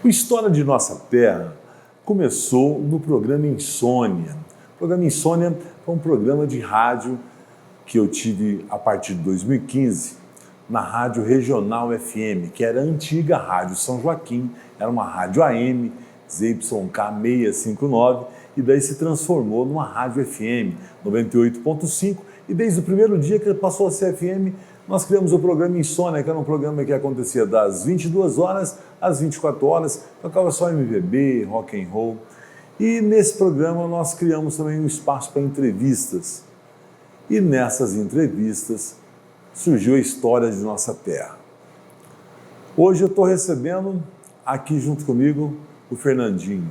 O História de Nossa Terra começou no programa Insônia. O programa Insônia foi um programa de rádio que eu tive a partir de 2015 na Rádio Regional FM, que era a antiga Rádio São Joaquim, era uma rádio AM, ZYK 659, e daí se transformou numa rádio FM 98.5, e desde o primeiro dia que passou a ser FM, nós criamos o programa Insônia, que era um programa que acontecia das 22 horas às 24 horas, tocava só MPB, rock and roll. E nesse programa nós criamos também um espaço para entrevistas. E nessas entrevistas surgiu a história de nossa terra. Hoje eu estou recebendo aqui junto comigo o Fernandinho.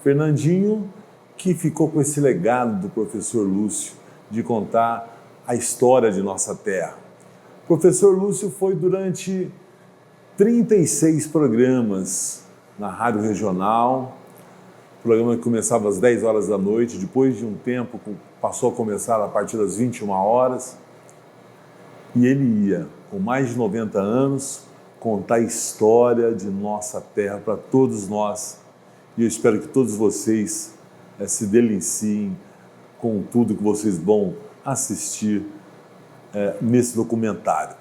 Fernandinho que ficou com esse legado do professor Lúcio de contar a história de nossa terra. O professor Lúcio foi durante 36 programas na Rádio Regional, programa que começava às 10 horas da noite, depois de um tempo passou a começar a partir das 21 horas, e ele ia, com mais de 90 anos, contar a história de nossa terra para todos nós, e eu espero que todos vocês se deliciem com tudo que vocês vão assistir nesse documentário.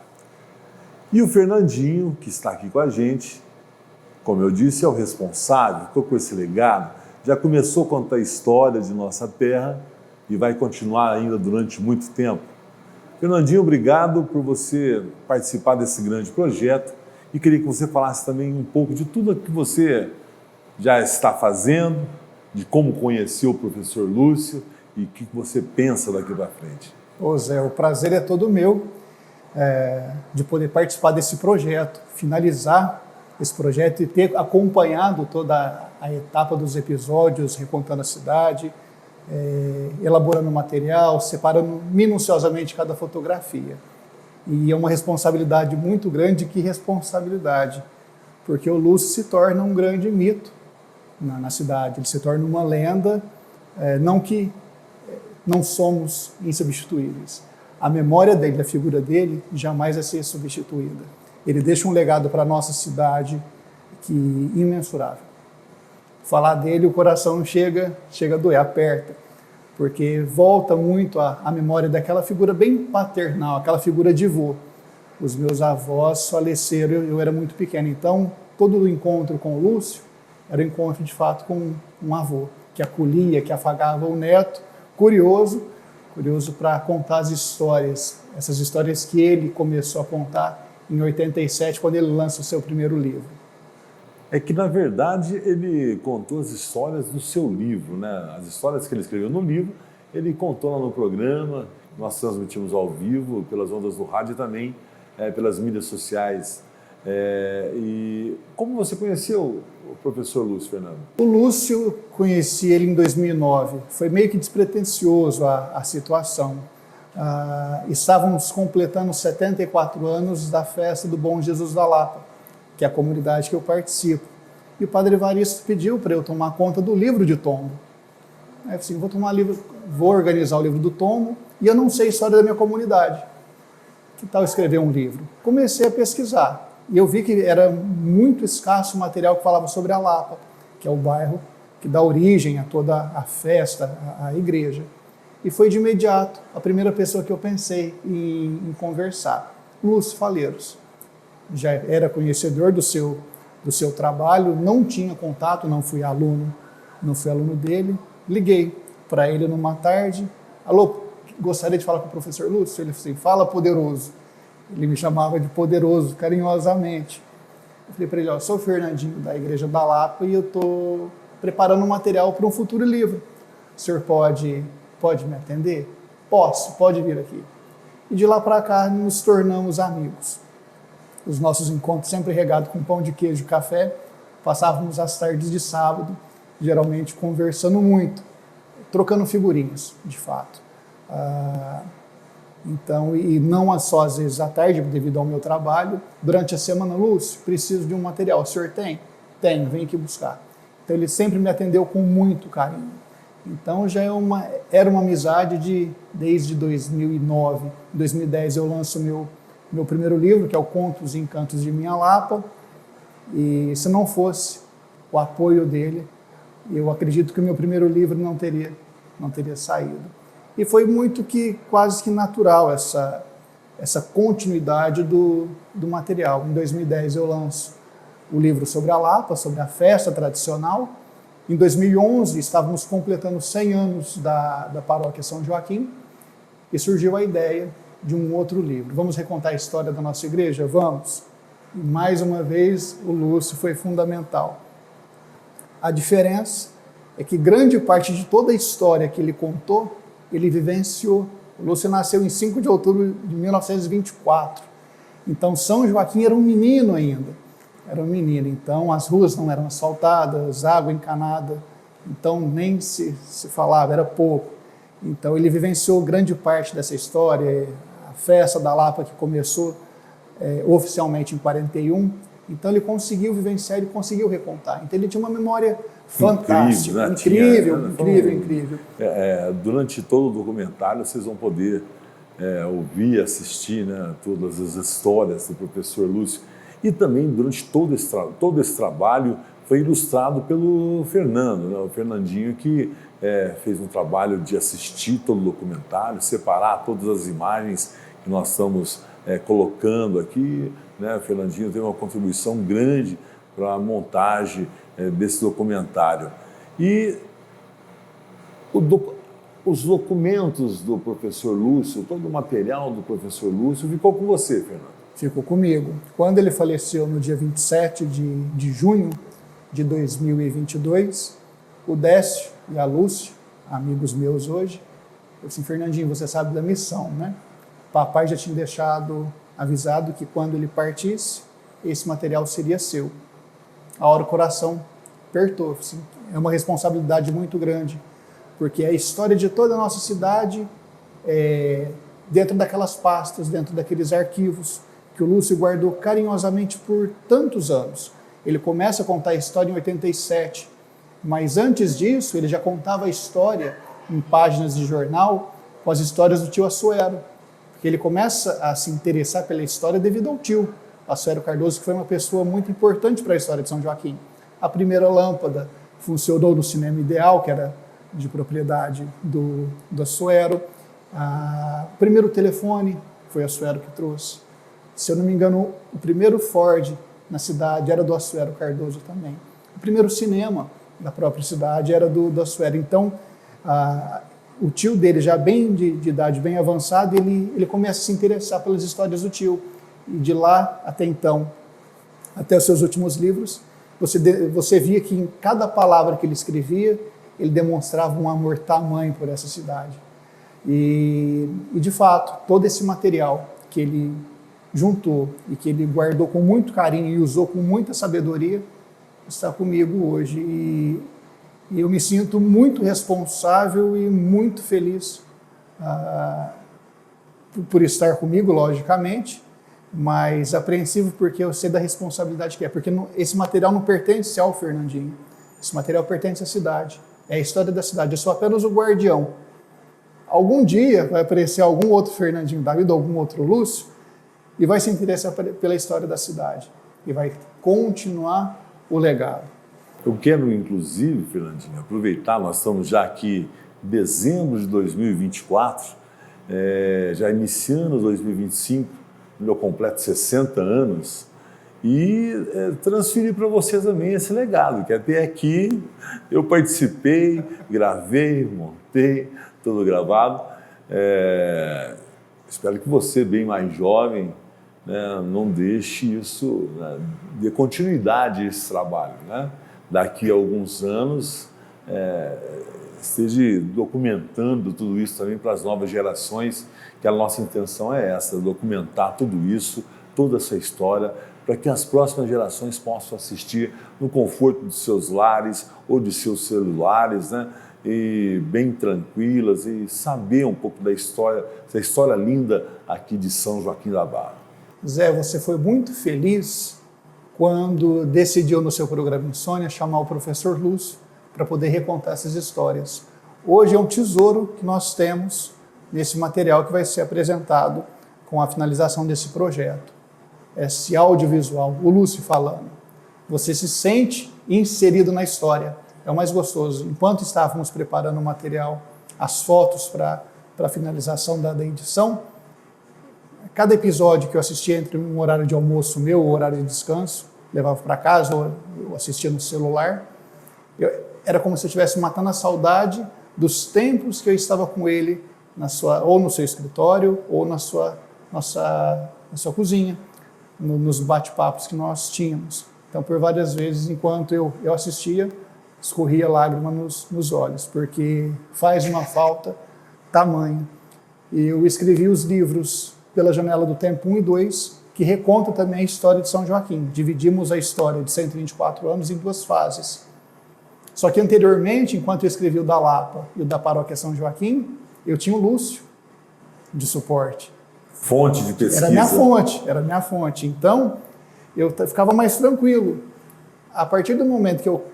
E o Fernandinho, que está aqui com a gente, como eu disse, é o responsável, ficou com esse legado, já começou a contar a história de nossa terra e vai continuar ainda durante muito tempo. Fernandinho, obrigado por você participar desse grande projeto e queria que você falasse também um pouco de tudo que você já está fazendo, de como conheceu o professor Lúcio e o que você pensa daqui para frente. Ô Zé, o prazer é todo meu de poder participar desse projeto, finalizar esse projeto e ter acompanhado toda a etapa dos episódios, recontando a cidade, elaborando material, separando minuciosamente cada fotografia. E é uma responsabilidade muito grande. Que responsabilidade? Porque o Lúcio se torna um grande mito na cidade, ele se torna uma lenda, não que não somos insubstituíveis. A memória dele, a figura dele, jamais vai ser substituída. Ele deixa um legado para a nossa cidade que imensurável. Falar dele, o coração chega a doer, aperta, porque volta muito à memória daquela figura bem paternal, aquela figura de vô. Os meus avós faleceram, eu era muito pequeno, então todo o encontro com o Lúcio era um encontro de fato com um avô, que acolhia, que afagava o neto, curioso para contar as histórias, essas histórias que ele começou a contar em 87, quando ele lança o seu primeiro livro. É que, na verdade, ele contou as histórias do seu livro, né? As histórias que ele escreveu no livro, ele contou lá no programa, nós transmitimos ao vivo, pelas ondas do rádio e também pelas mídias sociais. E como você conheceu o professor Lúcio, Fernando? O Lúcio, conheci ele em 2009, foi meio que despretensioso a situação. Estávamos completando 74 anos da festa do Bom Jesus da Lapa, que é a comunidade que eu participo. E o padre Evaristo pediu para eu tomar conta do livro de tombo. Aí eu falei assim, vou organizar o livro do tombo e eu não sei a história da minha comunidade. Que tal escrever um livro? Comecei a pesquisar e eu vi que era muito escasso o material que falava sobre a Lapa, que é o bairro que dá origem a toda a festa, a igreja. E foi de imediato a primeira pessoa que eu pensei em conversar, Lúcio Faleiros. Já era conhecedor do seu trabalho, não tinha contato, não fui aluno dele. Liguei para ele numa tarde, alô, gostaria de falar com o professor Lúcio? Ele falou assim, fala Poderoso. Ele me chamava de Poderoso, carinhosamente. Eu falei para ele, sou o Fernandinho da Igreja da Lapa e eu estou preparando um material para um futuro livro. O senhor pode me atender? Posso, pode vir aqui. E de lá para cá nos tornamos amigos. Os nossos encontros sempre regados com pão de queijo e café, passávamos as tardes de sábado, geralmente conversando muito, trocando figurinhas, de fato. Então, e não só às vezes à tarde, devido ao meu trabalho, durante a semana, Lúcio, preciso de um material, o senhor tem? Tenho, vem aqui buscar. Então ele sempre me atendeu com muito carinho. Então já era uma amizade desde 2009. Em 2010 eu lanço meu primeiro livro, que é o Contos e Encantos de Minha Lapa. E se não fosse o apoio dele, eu acredito que o meu primeiro livro não teria saído. E foi quase que natural essa continuidade do material. Em 2010 eu lanço o livro sobre a Lapa, sobre a festa tradicional. Em 2011 estávamos completando 100 anos da paróquia São Joaquim e surgiu a ideia de um outro livro. Vamos recontar a história da nossa igreja? Vamos! E mais uma vez o Lúcio foi fundamental. A diferença é que grande parte de toda a história que ele contou, ele vivenciou. O Lúcio nasceu em 5 de outubro de 1924. Então São Joaquim era um menino ainda. Era um menino, então as ruas não eram asfaltadas, água encanada, então nem se falava, era pouco. Então ele vivenciou grande parte dessa história, a festa da Lapa que começou oficialmente em 41, então ele conseguiu vivenciar, ele conseguiu recontar. Então ele tinha uma memória fantástica, incrível. Durante todo o documentário vocês vão poder ouvir, assistir, né, todas as histórias do professor Lúcio. E também, durante todo esse trabalho, foi ilustrado pelo Fernando, né? O Fernandinho, que fez um trabalho de assistir todo o documentário, separar todas as imagens que nós estamos colocando aqui, né? O Fernandinho teve uma contribuição grande para a montagem desse documentário. E os documentos do professor Lúcio, todo o material do professor Lúcio, ficou com você, Fernando? Ficou comigo. Quando ele faleceu no dia 27 de junho de 2022, o Décio e a Lúcia, amigos meus hoje, eu disse, Fernandinho, você sabe da missão, né? Papai já tinha deixado avisado que quando ele partisse, esse material seria seu. A hora o coração apertou. Assim, é uma responsabilidade muito grande, porque é a história de toda a nossa cidade dentro daquelas pastas, dentro daqueles arquivos, que o Lúcio guardou carinhosamente por tantos anos. Ele começa a contar a história em 87, mas antes disso ele já contava a história em páginas de jornal com as histórias do tio Assuero, porque ele começa a se interessar pela história devido ao tio Assuero Cardoso, que foi uma pessoa muito importante para a história de São Joaquim. A primeira lâmpada funcionou no Cinema Ideal, que era de propriedade do Assuero. O primeiro telefone foi o Assuero que trouxe. Se eu não me engano, o primeiro Ford na cidade era do Assuero Cardoso também. O primeiro cinema da própria cidade era do Assuero. Então, o tio dele, já bem de idade bem avançada, ele começa a se interessar pelas histórias do tio. E de lá até então, até os seus últimos livros, você via que em cada palavra que ele escrevia, ele demonstrava um amor tamanho por essa cidade. E de fato, todo esse material que ele juntou e que ele guardou com muito carinho e usou com muita sabedoria, está comigo hoje. E eu me sinto muito responsável e muito feliz por estar comigo, logicamente, mas apreensivo porque eu sei da responsabilidade que é, porque esse material não pertence ao Fernandinho, esse material pertence à cidade, é a história da cidade, eu sou apenas o guardião. Algum dia vai aparecer algum outro Fernandinho da vida, algum outro Lúcio, e vai se interessar pela história da cidade, e vai continuar o legado. Eu quero, inclusive, Fernandinho, aproveitar, nós estamos já aqui em dezembro de 2024, já iniciando 2025, meu completo 60 anos, e transferir para você também esse legado, que até aqui eu participei, gravei, montei, tudo gravado. Espero que você, bem mais jovem, né, não deixe isso, né, dê continuidade a esse trabalho, né? Daqui a alguns anos, esteja documentando tudo isso também para as novas gerações, que a nossa intenção é essa, documentar tudo isso, toda essa história, para que as próximas gerações possam assistir no conforto de seus lares ou de seus celulares, né? E bem tranquilas, e saber um pouco da história, essa história linda aqui de São Joaquim da Barra. Zé, você foi muito feliz quando decidiu no seu programa Insônia chamar o professor Lúcio para poder recontar essas histórias. Hoje é um tesouro que nós temos nesse material que vai ser apresentado com a finalização desse projeto. Esse audiovisual, o Lúcio falando. Você se sente inserido na história. É o mais gostoso. Enquanto estávamos preparando o material, as fotos para a finalização da edição, cada episódio que eu assistia entre um horário de almoço meu, o horário de descanso, levava para casa, ou eu assistia no celular, era como se eu estivesse matando a saudade dos tempos que eu estava com ele, ou no seu escritório, ou na sua cozinha, nos bate-papos que nós tínhamos. Então, por várias vezes, enquanto eu assistia, escorria lágrima nos olhos, porque faz uma falta tamanha. Eu escrevi os livros Pela Janela do Tempo 1 e 2, que reconta também a história de São Joaquim. Dividimos a história de 124 anos em 2 fases. Só que anteriormente, enquanto eu escrevi o da Lapa e o da Paróquia São Joaquim, eu tinha o Lúcio de suporte. Fonte de pesquisa. Era minha fonte. Então, eu ficava mais tranquilo. A partir do momento que eu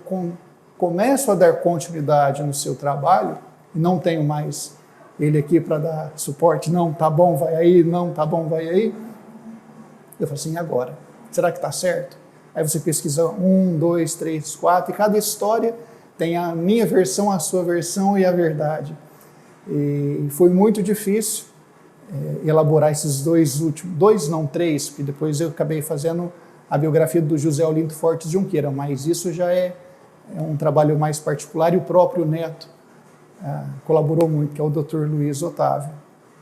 começo a dar continuidade no seu trabalho, e não tenho mais ele aqui para dar suporte, não, tá bom, vai aí, não, tá bom, vai aí, eu falo assim, e agora? Será que está certo? Aí você pesquisa 1, 2, 3, 4, e cada história tem a minha versão, a sua versão e a verdade. E foi muito difícil elaborar esses 3, porque depois eu acabei fazendo a biografia do José Olinto Fortes Junqueira, mas isso já é um trabalho mais particular, e o próprio neto colaborou muito, que é o Dr. Luiz Otávio,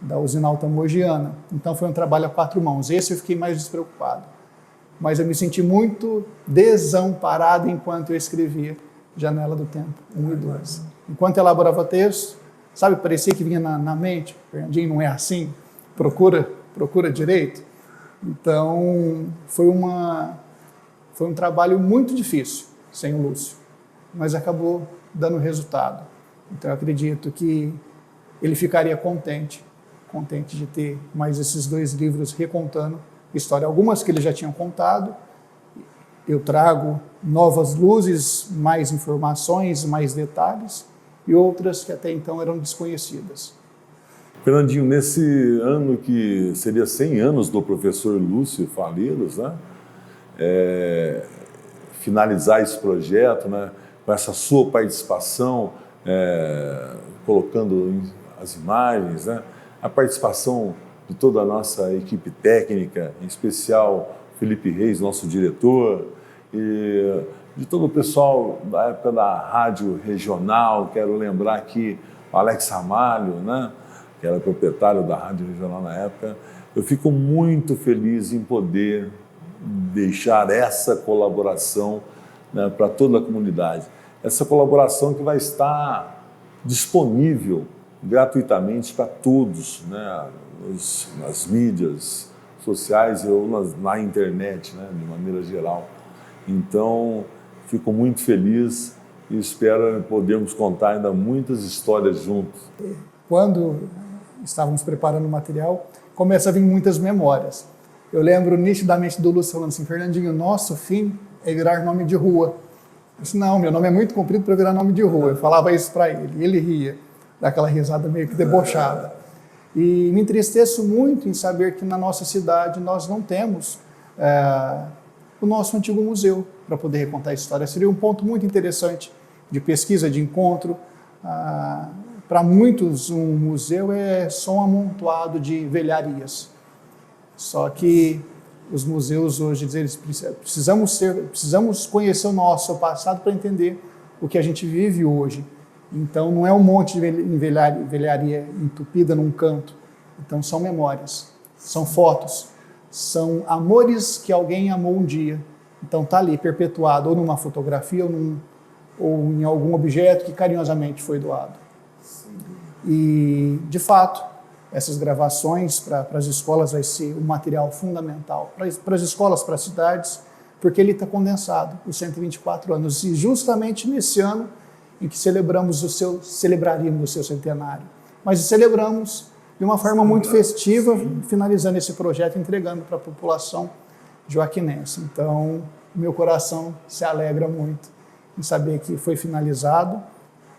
da Usinalta Mogiana. Então foi um trabalho a 4 mãos. Esse eu fiquei mais despreocupado. Mas eu me senti muito desamparado enquanto eu escrevia Janela do Tempo 1 e 2. Enquanto eu elaborava texto, sabe, parecia que vinha na mente, Fernandinho, não é assim? Procura direito. Então foi um trabalho muito difícil sem o Lúcio, mas acabou dando resultado. Então eu acredito que ele ficaria contente de ter mais esses 2 livros recontando história. Algumas que ele já tinha contado, eu trago novas luzes, mais informações, mais detalhes, e outras que até então eram desconhecidas. Fernandinho, nesse ano que seria 100 anos do professor Lúcio Falilos, né? Finalizar esse projeto, né? Com essa sua participação, colocando as imagens, né? A participação de toda a nossa equipe técnica, em especial Felipe Reis, nosso diretor, e de todo o pessoal da época da rádio regional. Quero lembrar aqui o Alex Ramalho, né? Que era proprietário da rádio regional na época. Eu fico muito feliz em poder deixar essa colaboração, né, para toda a comunidade. Essa colaboração que vai estar disponível gratuitamente para todos, né, nas mídias sociais ou na internet, né, de maneira geral. Então, fico muito feliz e espero podermos contar ainda muitas histórias juntos. Quando estávamos preparando o material, começa a vir muitas memórias. Eu lembro nitidamente do Lúcio falando assim, Fernandinho, nosso fim é virar nome de rua. Eu disse, não, meu nome é muito comprido para virar nome de rua. Eu falava isso para ele, e ele ria, daquela risada meio que debochada. E me entristeço muito em saber que na nossa cidade nós não temos o nosso antigo museu para poder recontar a história. Seria um ponto muito interessante de pesquisa, de encontro. Para muitos, um museu é só um amontoado de velharias. Só que os museus hoje, eles precisamos conhecer o nosso passado para entender o que a gente vive hoje. Então, não é um monte de velharia entupida num canto. Então, são memórias, são fotos, são amores que alguém amou um dia. Então, está ali, perpetuado, ou numa fotografia, ou em algum objeto que carinhosamente foi doado. E, de fato, essas gravações para as escolas vai ser um material fundamental para as escolas, para as cidades, porque ele está condensado, os 124 anos. E justamente nesse ano em que celebraríamos o seu centenário. Mas celebramos de uma forma muito festiva, finalizando esse projeto, entregando para a população joaquinense. Então, meu coração se alegra muito em saber que foi finalizado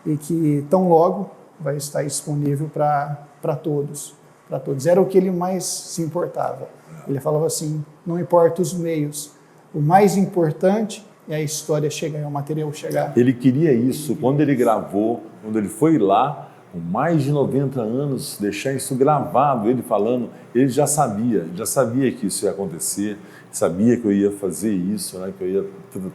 e que tão logo vai estar disponível para todos. Para todos. Era o que ele mais se importava. Ele falava assim, não importa os meios, o mais importante é a história chegar, é o material chegar. Ele queria isso. Quando ele gravou, quando ele foi lá, com mais de 90 anos, deixar isso gravado, ele falando, ele já sabia que isso ia acontecer, sabia que eu ia fazer isso, né, que eu ia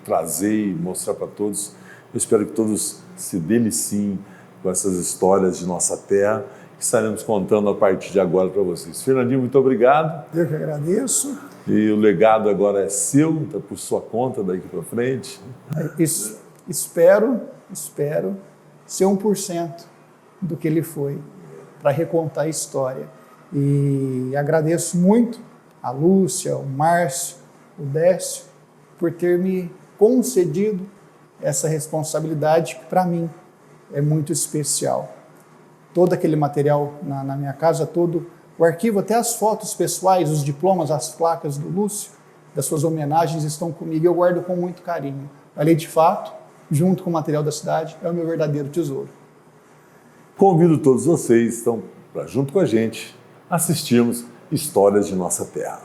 trazer e mostrar para todos. Eu espero que todos se deliciem com essas histórias de nossa terra, que estaremos contando a partir de agora para vocês. Fernandinho, muito obrigado. Eu que agradeço. E o legado agora é seu, está por sua conta daqui para frente. Espero ser 1% do que ele foi, para recontar a história. E agradeço muito a Lúcia, o Márcio, o Décio, por ter me concedido essa responsabilidade que, para mim, é muito especial. Todo aquele material na minha casa, todo o arquivo, até as fotos pessoais, os diplomas, as placas do Lúcio, das suas homenagens estão comigo e eu guardo com muito carinho. A Lei de Fato, junto com o material da cidade, é o meu verdadeiro tesouro. Convido todos vocês, então, para junto com a gente, assistirmos Histórias de Nossa Terra.